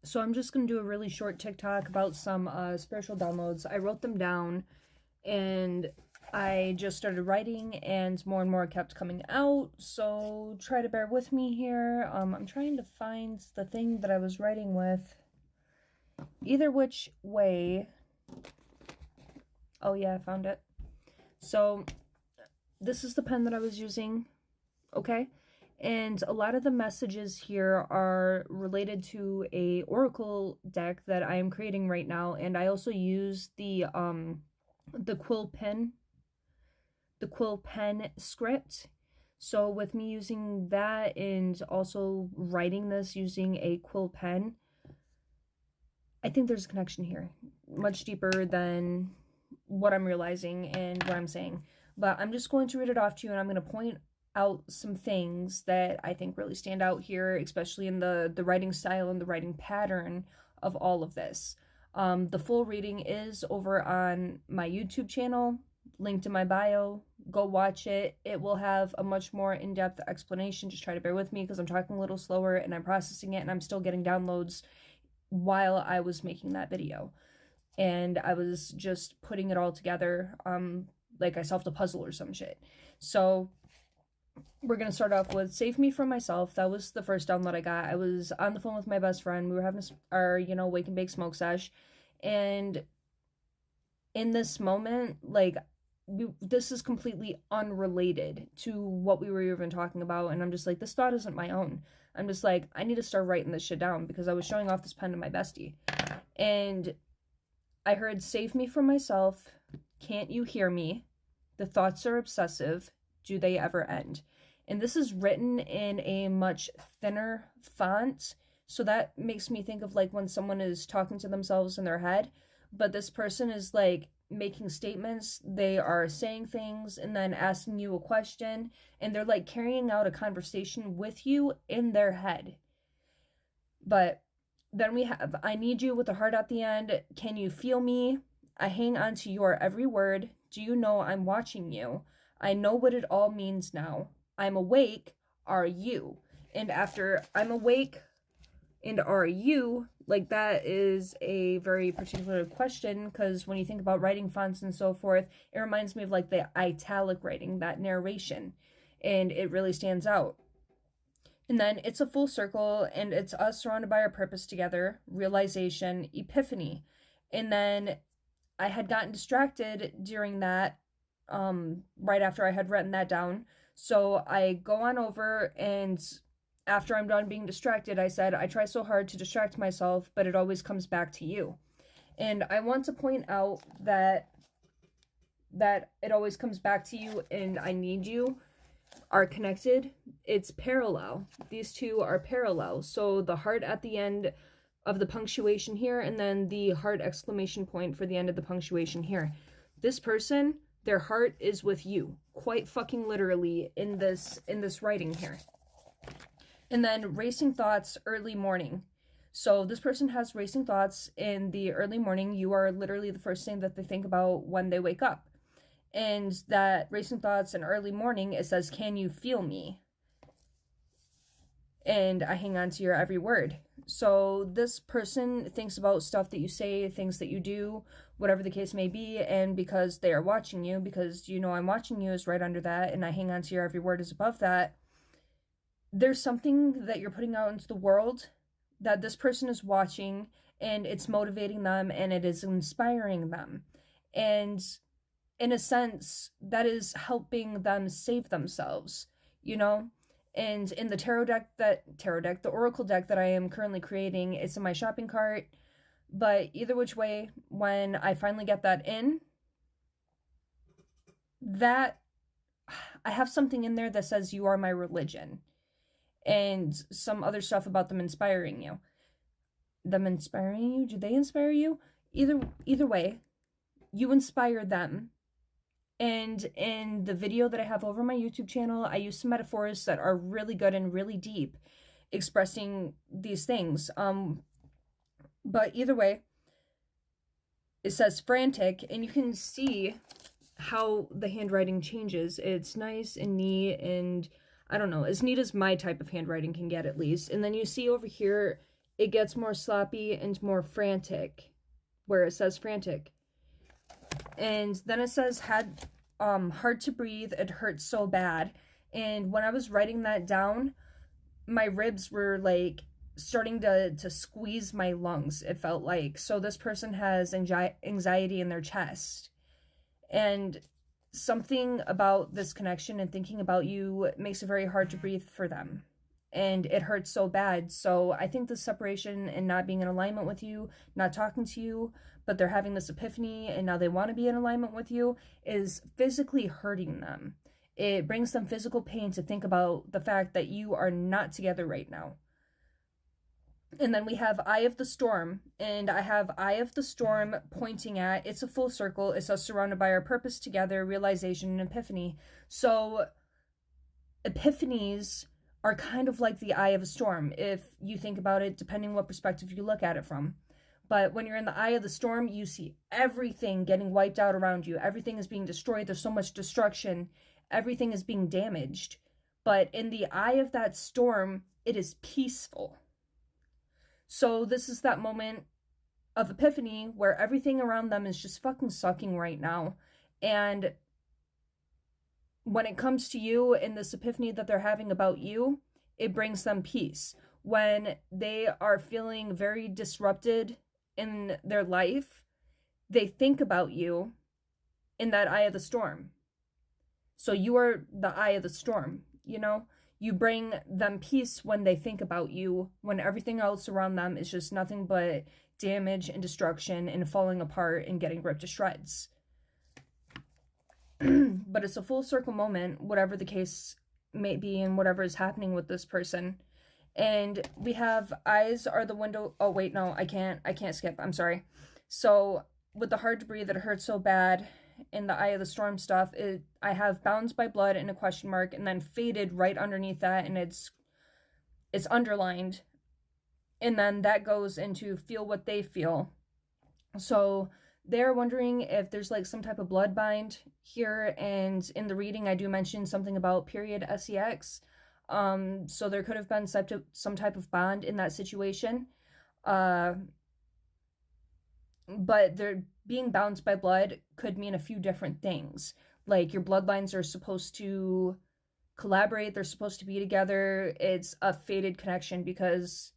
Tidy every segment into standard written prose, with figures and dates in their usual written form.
So I'm just going to do a really short TikTok about some spiritual downloads. I wrote them down and I just started writing and more kept coming out. So try to bear with me here. I'm trying to find the thing that I was writing with. Either which way. Oh yeah, I found it. So this is the pen that I was using. Okay. And a lot of the messages here are related to a oracle deck that I am creating right now, and I also use the quill pen, script. So with me using that and also writing this using a quill pen, I think there's a connection here, much deeper than what I'm realizing and what I'm saying. But I'm just going to read it off to you, and I'm going to point out some things that I think really stand out here, especially in the writing style and the writing pattern of all of this. The full reading is over on my YouTube channel, linked in my bio. Go watch it. It will have a much more in-depth explanation. Just try to bear with me because I'm talking a little slower and I'm processing it, and I'm still getting downloads while I was making that video. And I was just putting it all together, like I solved a puzzle or some shit. So we're gonna start off with Save Me From Myself. That was the first download I got. I was on the phone with my best friend. We were having our, wake and bake smoke sesh. And in this moment, like, this is completely unrelated to what we were even talking about. And I'm just like, this thought isn't my own. I'm just like, I need to start writing this shit down because I was showing off this pen to my bestie. And I heard, Save me from myself. Can't you hear me? The thoughts are obsessive. Do they ever end? And this is written in a much thinner font. So that makes me think of like when someone is talking to themselves in their head, but this person is like making statements. They are saying things and then asking you a question, and they're like carrying out a conversation with you in their head. But then we have, I need you with a heart at the end. Can you feel me? I hang on to your every word. Do you know I'm watching you? I know what it all means now. I'm awake. Are you? And after I'm awake and are you, like, that is a very particular question, because when you think about writing fonts and so forth, it reminds me of like the italic writing, that narration, and it really stands out. And then it's a full circle, and it's us surrounded by our purpose together, realization, epiphany. And then I had gotten distracted during that, right after I had written that down. So I go on over, and after I'm done being distracted, I said, I try so hard to distract myself, but it always comes back to you. And I want to point out that it always comes back to you and I need you are connected. It's parallel. These two are parallel. So the heart at the end of the punctuation here, and then the heart exclamation point for the end of the punctuation here. This person, their heart is with you, quite fucking literally, in this writing here. And then racing thoughts, early morning. So this person has racing thoughts in the early morning. You are literally the first thing that they think about when they wake up. And that racing thoughts in early morning, it says, can you feel me? And I hang on to your every word. So this person thinks about stuff that you say, things that you do, whatever the case may be, and because they are watching you, because you know I'm watching you is right under that, and I hang on to your every word is above that. There's something that you're putting out into the world that this person is watching, and it's motivating them, and it is inspiring them. And in a sense, that is helping them save themselves, you know? And in the the oracle deck that I am currently creating, it's in my shopping cart. But either which way, when I finally get that in, that I have something in there that says you are my religion, and some other stuff about them inspiring you. Them inspiring you? Do they inspire you? Either way, you inspire them. And in the video that I have over my YouTube channel, I use some metaphors that are really good and really deep, expressing these things. But either way, it says frantic, and you can see how the handwriting changes. It's nice and neat, and I don't know, as neat as my type of handwriting can get, at least. And then you see over here it gets more sloppy and more frantic, where it says frantic. And then it says had hard to breathe, it hurts so bad. And when I was writing that down, my ribs were like starting to squeeze my lungs, it felt like. So this person has anxiety in their chest. And something about this connection and thinking about you makes it very hard to breathe for them. And it hurts so bad. So I think the separation and not being in alignment with you, not talking to you, but they're having this epiphany and now they want to be in alignment with you, is physically hurting them. It brings them physical pain to think about the fact that you are not together right now. And then we have Eye of the Storm, and I have Eye of the Storm pointing at, it's a full circle, it's us surrounded by our purpose together, realization, and epiphany. So epiphanies are kind of like the eye of a storm, if you think about it, depending what perspective you look at it from. But when you're in the eye of the storm, you see everything getting wiped out around you. Everything is being destroyed. There's so much destruction. Everything is being damaged. But in the eye of that storm, it is peaceful. So this is that moment of epiphany where everything around them is just fucking sucking right now. And when it comes to you and this epiphany that they're having about you, it brings them peace. When they are feeling very disrupted in their life, they think about you in that eye of the storm. So you are the eye of the storm, you know? You bring them peace when they think about you, when everything else around them is just nothing but damage and destruction and falling apart and getting ripped to shreds. But it's a full circle moment, whatever the case may be and whatever is happening with this person. And we have eyes are the window. Oh, wait, no, I can't skip. I'm sorry. So with the hard to breathe, it hurts so bad. In the eye of the storm stuff, I have bound by blood and a question mark, and then faded right underneath that, and it's underlined. And then that goes into feel what they feel. So they're wondering if there's like some type of blood bind here, and in the reading I do mention something about period sex. So there could have been some type of bond in that situation. But they're being bound by blood could mean a few different things. Like your bloodlines are supposed to collaborate, they're supposed to be together. It's a fated connection because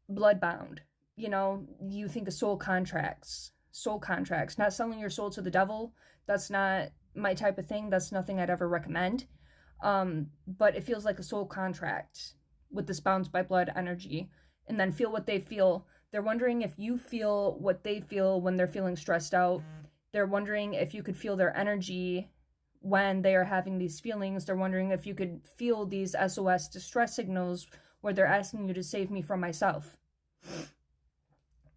blood bound. You know, you think of soul contracts, not selling your soul to the devil. That's not my type of thing. That's nothing I'd ever recommend. But it feels like a soul contract with this bound by blood energy. And then feel what they feel. They're wondering if you feel what they feel when they're feeling stressed out. They're wondering if you could feel their energy when they are having these feelings. They're wondering if you could feel these SOS distress signals where they're asking you to save me from myself.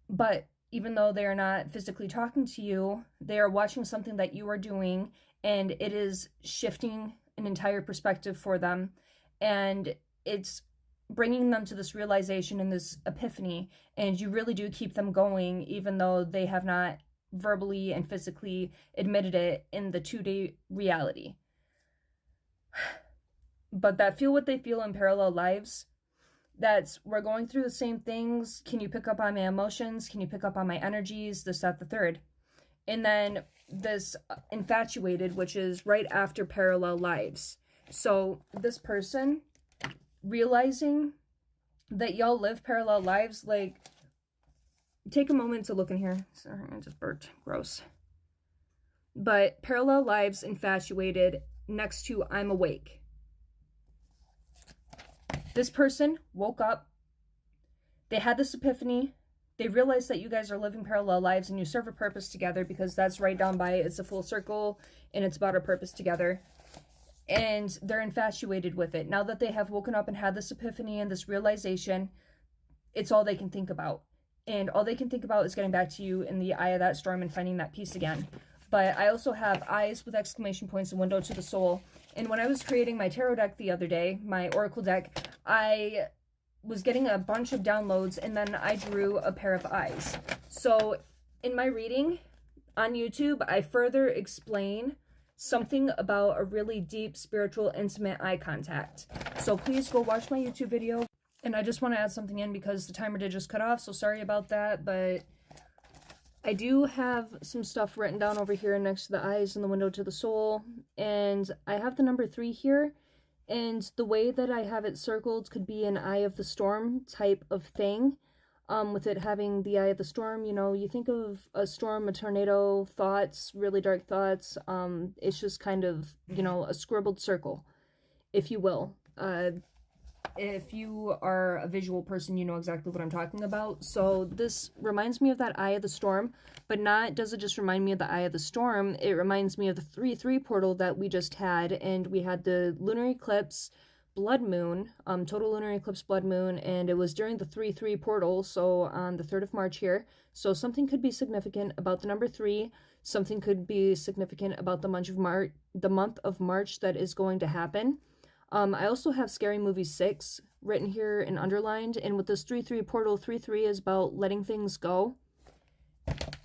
But even though they are not physically talking to you, they are watching something that you are doing, and it is shifting an entire perspective for them. And it's bringing them to this realization and this epiphany, and you really do keep them going even though they have not verbally and physically admitted it in the 2-day reality. But that feel what they feel in parallel lives, that's we're going through the same things. Can you pick up on my emotions? Can you pick up on my energies? This, that, the third. And then this infatuated, which is right after parallel lives. So this person realizing that y'all live parallel lives, like, take a moment to look in here. Sorry, I just burped. Gross. But parallel lives, infatuated, next to I'm awake. This person woke up. They had this epiphany. They realized that you guys are living parallel lives and you serve a purpose together, because that's right down by it. It's a full circle and it's about a purpose together. And they're infatuated with it. Now that they have woken up and had this epiphany and this realization, it's all they can think about. And all they can think about is getting back to you in the eye of that storm and finding that peace again. But I also have eyes with exclamation points and window to the soul. And when I was creating my tarot deck the other day, my oracle deck, I was getting a bunch of downloads, and then I drew a pair of eyes. So in my reading on YouTube, I further explain something about a really deep, spiritual, intimate eye contact. So please go watch my YouTube video. And I just want to add something in because the timer did just cut off, so sorry about that, but I do have some stuff written down over here next to the eyes and the window to the soul, and I have the number 3 here, and the way that I have it circled could be an eye of the storm type of thing. With it having the eye of the storm, you know, you think of a storm, a tornado, thoughts, really dark thoughts. It's just kind of, you know, a scribbled circle, if you will. If you are a visual person, you know exactly what I'm talking about. So this reminds me of that Eye of the Storm, but not does it just remind me of the Eye of the Storm, it reminds me of the 3-3 portal that we just had, and we had the lunar eclipse, blood moon, total lunar eclipse, blood moon, and it was during the 3-3 portal, so on the 3rd of March here. So something could be significant about the number 3, something could be significant about the month of March that is going to happen. I also have Scary Movie 6 written here and underlined, and with this 3-3 portal, 3-3 is about letting things go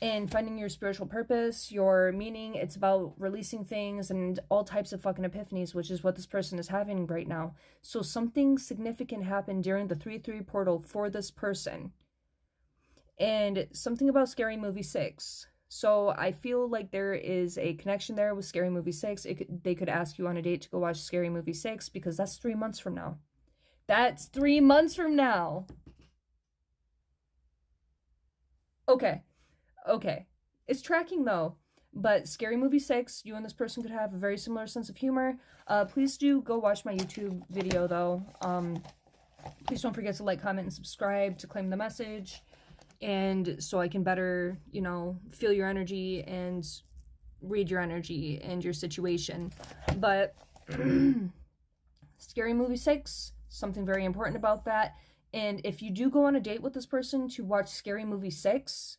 and finding your spiritual purpose, your meaning. It's about releasing things and all types of fucking epiphanies, which is what this person is having right now. So something significant happened during the 3-3 portal for this person. And something about Scary Movie 6. So I feel like there is a connection there with Scary Movie 6. They could ask you on a date to go watch Scary Movie 6 because that's 3 months from now. That's 3 months from now. Okay. It's tracking though. But Scary Movie 6, you and this person could have a very similar sense of humor. Please do go watch my YouTube video though. Please don't forget to like, comment, and subscribe to claim the message. And so I can better, you know, feel your energy and read your energy and your situation. But Scary Movie 6, something very important about that. And if you do go on a date with this person to watch Scary Movie 6,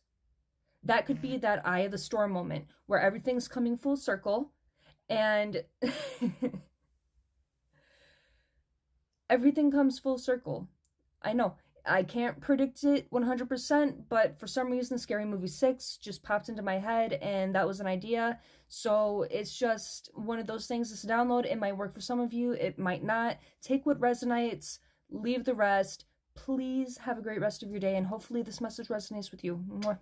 that could be that Eye of the Storm moment where everything's coming full circle and everything comes full circle. I know. I can't predict it 100%, but for some reason Scary Movie 6 just popped into my head and that was an idea. So it's just one of those things. It's a download. It might work for some of you. It might not. Take what resonates. Leave the rest. Please have a great rest of your day and hopefully this message resonates with you. Mwah.